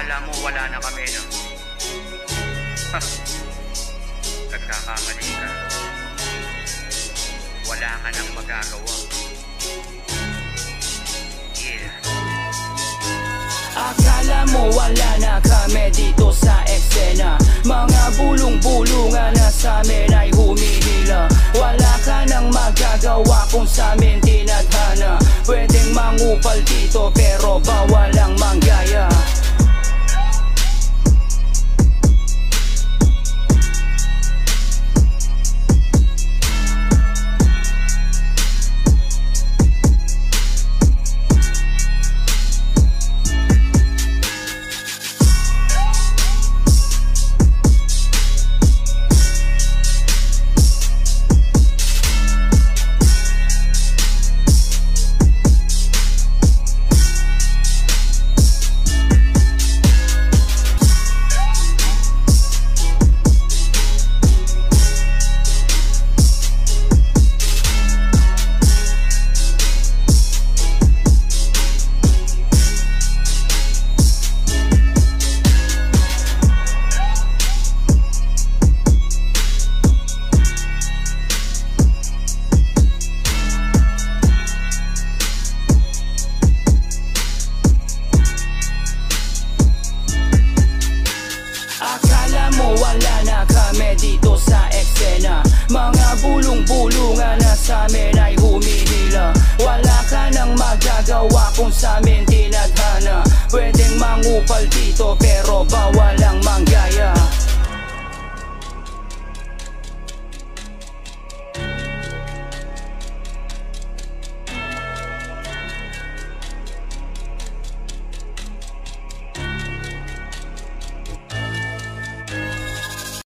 Akala mo wala na kami, no? Nagkakamali ka. Wala ka nang magagawa. Yeah. Akala mo wala na kami dito sa eksena. Mga bulong-bulungan na sa amin ay humihila. Wala ka nang magagawa kung sa amin tinadhana. Pwedeng mangupal dito pero bawal ang manggaya. Wala na kami dito sa eksena. Mga bulong-bulungan na sa amin ay humihila. Wala ka nang magagawa kung sa amin tinadhana. Pwedeng mangupal dito pero bawal ang manggaya.